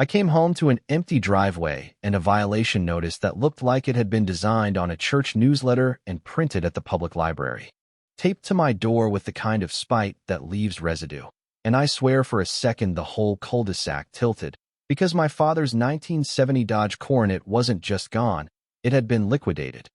I came home to an empty driveway and a violation notice that looked like it had been designed on a church newsletter and printed at the public library, taped to my door with the kind of spite that leaves residue. And I swear for a second the whole cul-de-sac tilted, because my father's 1970 Dodge Coronet wasn't just gone, it had been liquidated.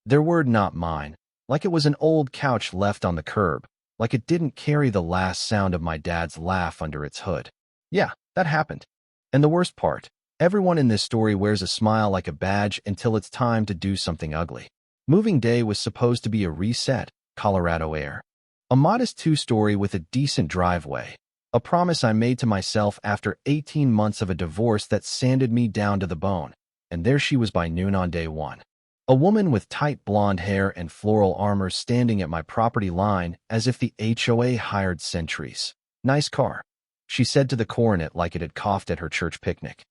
Their word, not mine, like it was an old couch left on the curb, like it didn't carry the last sound of my dad's laugh under its hood. Yeah, that happened. And the worst part, everyone in this story wears a smile like a badge until it's time to do something ugly. Moving day was supposed to be a reset, Colorado air. A modest two-story with a decent driveway. A promise I made to myself after 18 months of a divorce that sanded me down to the bone. And there she was by noon on day one. A woman with tight blonde hair and floral armor standing at my property line as if the HOA hired sentries. Nice car, she said to the coronet like it had coughed at her church picnic.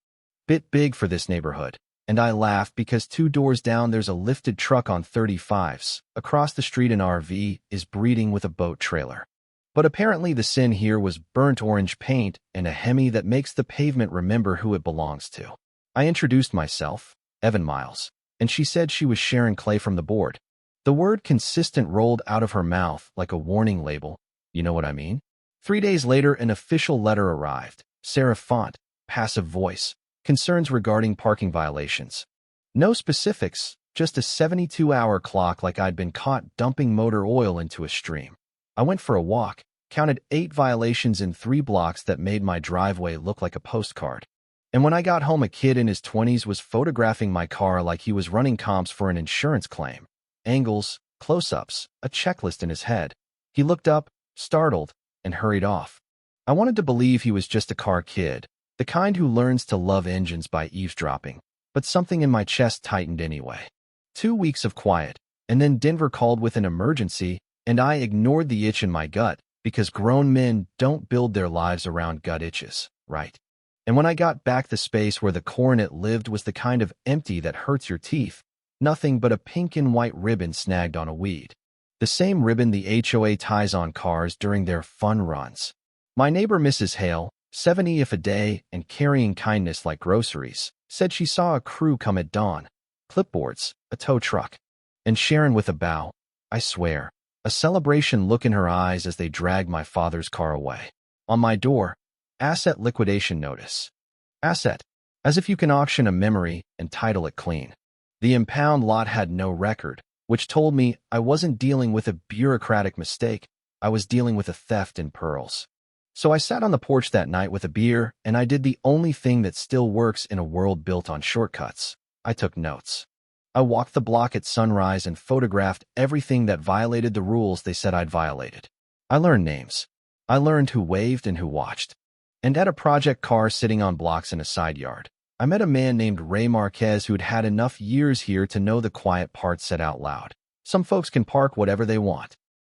Bit big for this neighborhood. And I laughed because 2 doors down there's a lifted truck on 35s. Across the street an RV is breeding with a boat trailer. But apparently the sin here was burnt orange paint and a Hemi that makes the pavement remember who it belongs to. I introduced myself, Evan Miles, and she said she was Sharon Clay from the board. The word consistent rolled out of her mouth like a warning label. You know what I mean? 3 days later, an official letter arrived. Serif font, passive voice, concerns regarding parking violations. No specifics, just a 72-hour clock like I'd been caught dumping motor oil into a stream. I went for a walk, counted 8 violations in 3 blocks that made my driveway look like a postcard. And when I got home, a kid in his 20s was photographing my car like he was running comps for an insurance claim. Angles, close-ups, a checklist in his head. He looked up, startled, and hurried off. I wanted to believe he was just a car kid, the kind who learns to love engines by eavesdropping, but something in my chest tightened anyway. 2 weeks of quiet, and then Denver called with an emergency, and I ignored the itch in my gut because grown men don't build their lives around gut itches, right? And when I got back, the space where the coronet lived was the kind of empty that hurts your teeth, nothing but a pink and white ribbon snagged on a weed. The same ribbon the HOA ties on cars during their fun runs. My neighbor Mrs. Hale, 70 if a day and carrying kindness like groceries, said she saw a crew come at dawn. Clipboards, a tow truck. And Sharon with a bow, I swear, a celebration look in her eyes as they dragged my father's car away. On my door, asset liquidation notice. Asset, as if you can auction a memory and title it clean. The impound lot had no record, which told me I wasn't dealing with a bureaucratic mistake, I was dealing with a theft in pearls. So I sat on the porch that night with a beer, and I did the only thing that still works in a world built on shortcuts. I took notes. I walked the block at sunrise and photographed everything that violated the rules they said I'd violated. I learned names. I learned who waved and who watched. And at a project car sitting on blocks in a side yard, I met a man named Ray Marquez who'd had enough years here to know the quiet part said out loud. Some folks can park whatever they want.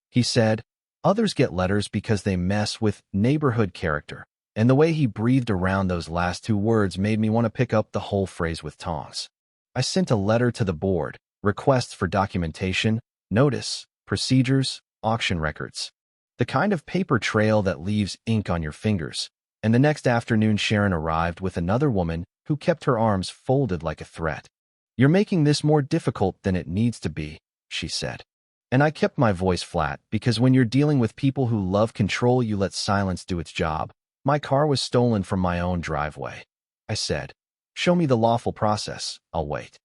He said, others get letters because they mess with neighborhood character. And the way he breathed around those last 2 words made me want to pick up the whole phrase with tongs. I sent a letter to the board, requests for documentation, notice, procedures, auction records. The kind of paper trail that leaves ink on your fingers. And the next afternoon Sharon arrived with another woman who kept her arms folded like a threat. You're making this more difficult than it needs to be, she said. And I kept my voice flat because when you're dealing with people who love control, you let silence do its job. My car was stolen from my own driveway. I said, show me the lawful process, I'll wait.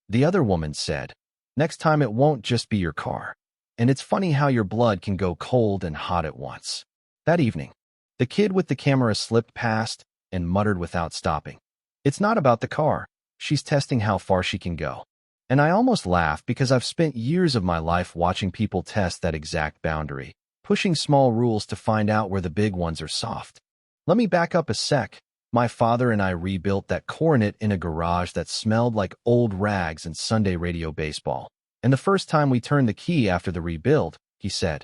The other woman said, next time it won't just be your car. And it's funny how your blood can go cold and hot at once. That evening, the kid with the camera slipped past and muttered without stopping. It's not about the car. She's testing how far she can go. And I almost laughed because I've spent years of my life watching people test that exact boundary, pushing small rules to find out where the big ones are soft. Let me back up a sec. My father and I rebuilt that coronet in a garage that smelled like old rags and Sunday radio baseball. And the first time we turned the key after the rebuild, he said,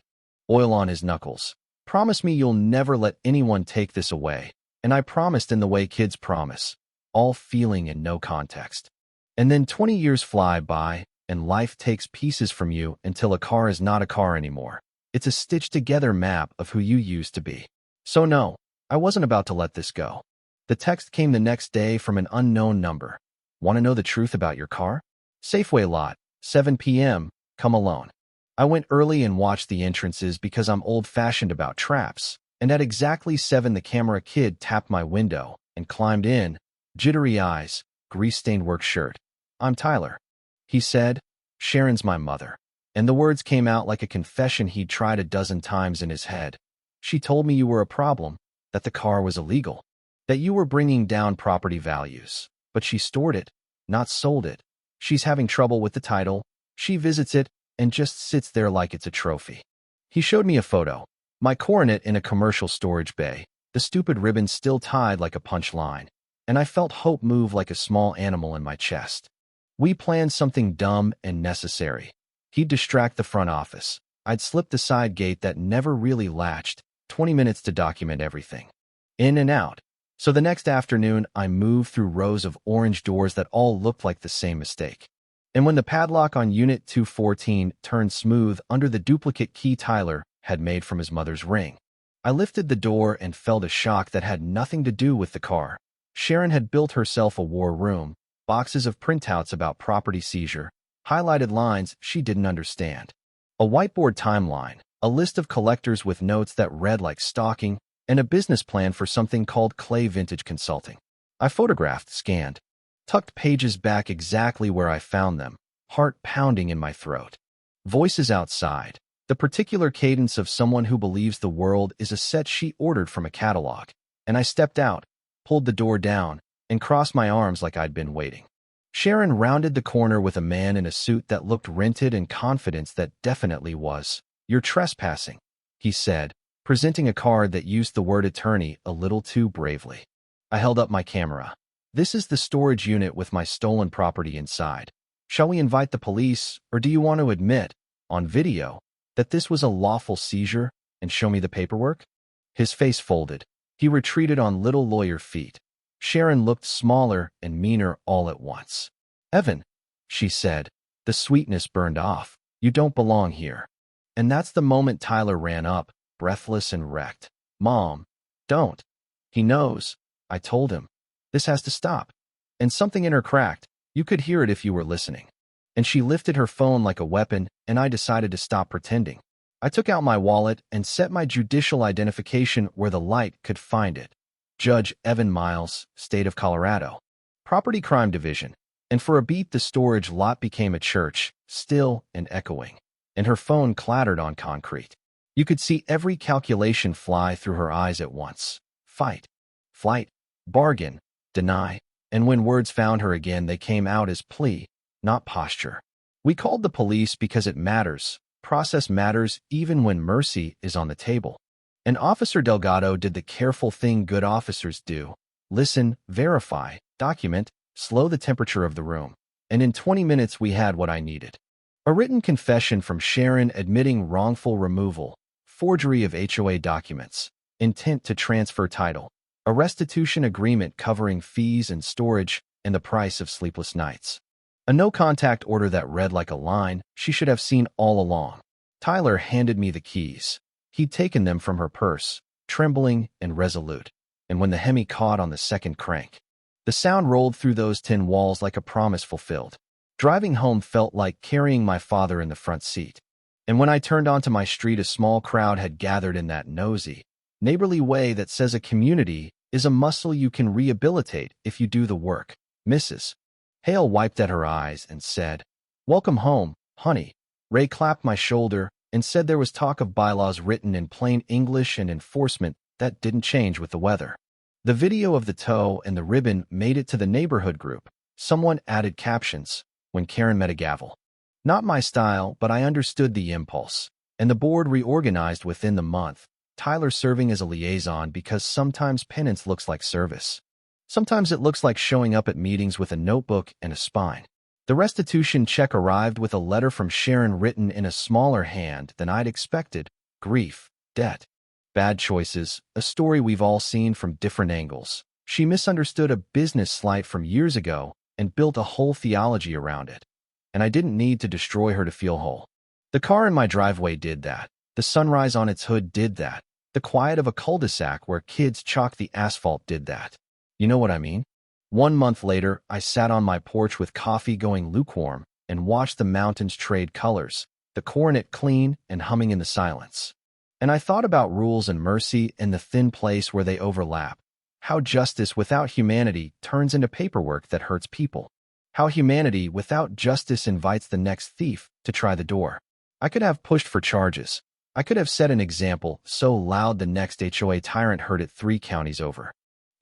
oil on his knuckles, promise me you'll never let anyone take this away. And I promised in the way kids promise. All feeling and no context. And then 20 years fly by, and life takes pieces from you until a car is not a car anymore. It's a stitched-together map of who you used to be. So no, I wasn't about to let this go. The text came the next day from an unknown number. Want to know the truth about your car? Safeway lot, 7 p.m., come alone. I went early and watched the entrances because I'm old-fashioned about traps, and at exactly 7 the camera kid tapped my window and climbed in, jittery eyes, grease-stained work shirt. I'm Tyler. He said, Sharon's my mother. And the words came out like a confession he'd tried a dozen times in his head. She told me you were a problem, that the car was illegal, that you were bringing down property values. But she stored it, not sold it. She's having trouble with the title. She visits it and just sits there like it's a trophy. He showed me a photo. My coronet in a commercial storage bay, the stupid ribbon still tied like a punch line, and I felt hope move like a small animal in my chest. We planned something dumb and necessary. He'd distract the front office. I'd slip the side gate that never really latched, 20 minutes to document everything. In and out. So the next afternoon, I moved through rows of orange doors that all looked like the same mistake. And when the padlock on Unit 214 turned smooth under the duplicate key Tyler had made from his mother's ring, I lifted the door and felt a shock that had nothing to do with the car. Sharon had built herself a war room, boxes of printouts about property seizure, highlighted lines she didn't understand, a whiteboard timeline, a list of collectors with notes that read like stalking, and a business plan for something called Clay Vintage Consulting. I photographed, scanned, tucked pages back exactly where I found them, heart pounding in my throat. Voices outside, the particular cadence of someone who believes the world is a set she ordered from a catalog. And I stepped out, pulled the door down, and crossed my arms like I'd been waiting. Sharon rounded the corner with a man in a suit that looked rented and confidence that definitely was. You're trespassing, he said, presenting a card that used the word attorney a little too bravely. I held up my camera. This is the storage unit with my stolen property inside. Shall we invite the police, or do you want to admit, on video, that this was a lawful seizure and show me the paperwork? His face folded. He retreated on little lawyer feet. Sharon looked smaller and meaner all at once. Evan, she said, the sweetness burned off. You don't belong here. And that's the moment Tyler ran up, breathless and wrecked. Mom, don't. He knows. I told him. This has to stop. And something in her cracked. You could hear it if you were listening. And she lifted her phone like a weapon, and I decided to stop pretending. I took out my wallet and set my judicial identification where the light could find it. Judge Evan Miles, State of Colorado. Property Crime Division. And for a beat the storage lot became a church, still and echoing. And her phone clattered on concrete. You could see every calculation fly through her eyes at once. Fight. Flight. Bargain. Deny. And when words found her again, they came out as plea, not posture. We called the police because it matters. Process matters even when mercy is on the table. And Officer Delgado did the careful thing good officers do. Listen, verify, document, slow the temperature of the room. And in 20 minutes we had what I needed. A written confession from Sharon admitting wrongful removal, forgery of HOA documents, intent to transfer title, a restitution agreement covering fees and storage, and the price of sleepless nights. A no-contact order that read like a line she should have seen all along. Tyler handed me the keys. He'd taken them from her purse, trembling and resolute, and when the Hemi caught on the second crank, the sound rolled through those tin walls like a promise fulfilled. Driving home felt like carrying my father in the front seat. And when I turned onto my street, a small crowd had gathered in that nosy, neighborly way that says a community is a muscle you can rehabilitate if you do the work. Mrs. Hale wiped at her eyes and said, "Welcome home, honey." Ray clapped my shoulder and said there was talk of bylaws written in plain English and enforcement that didn't change with the weather. The video of the toe and the ribbon made it to the neighborhood group. Someone added captions, when Karen met a gavel. Not my style, but I understood the impulse, and the board reorganized within the month, Tyler serving as a liaison because sometimes penance looks like service. Sometimes it looks like showing up at meetings with a notebook and a spine. The restitution check arrived with a letter from Sharon written in a smaller hand than I'd expected. Grief, debt, bad choices, a story we've all seen from different angles. She misunderstood a business slight from years ago and built a whole theology around it. And I didn't need to destroy her to feel whole. The car in my driveway did that. The sunrise on its hood did that. The quiet of a cul-de-sac where kids chalk the asphalt did that. You know what I mean? 1 month later, I sat on my porch with coffee going lukewarm and watched the mountains trade colors, the coronet clean and humming in the silence. And I thought about rules and mercy and the thin place where they overlap. How justice without humanity turns into paperwork that hurts people. How humanity without justice invites the next thief to try the door. I could have pushed for charges. I could have set an example so loud the next HOA tyrant heard it 3 counties over.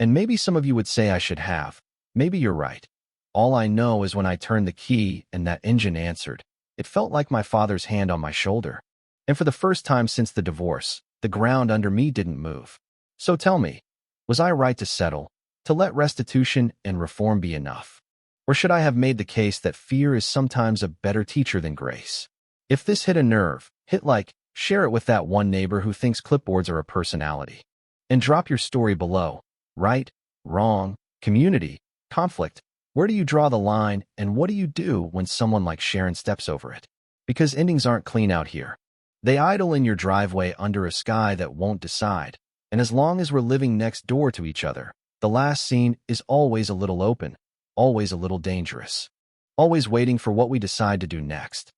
And maybe some of you would say I should have. Maybe you're right. All I know is when I turned the key and that engine answered, it felt like my father's hand on my shoulder. And for the first time since the divorce, the ground under me didn't move. So tell me, was I right to settle, to let restitution and reform be enough? Or should I have made the case that fear is sometimes a better teacher than grace? If this hit a nerve, hit like, share it with that one neighbor who thinks clipboards are a personality. And drop your story below. Right, wrong, community, conflict. Where do you draw the line, and what do you do when someone like Sharon steps over it? Because endings aren't clean out here. They idle in your driveway under a sky that won't decide. And as long as we're living next door to each other, the last scene is always a little open, always a little dangerous, always waiting for what we decide to do next.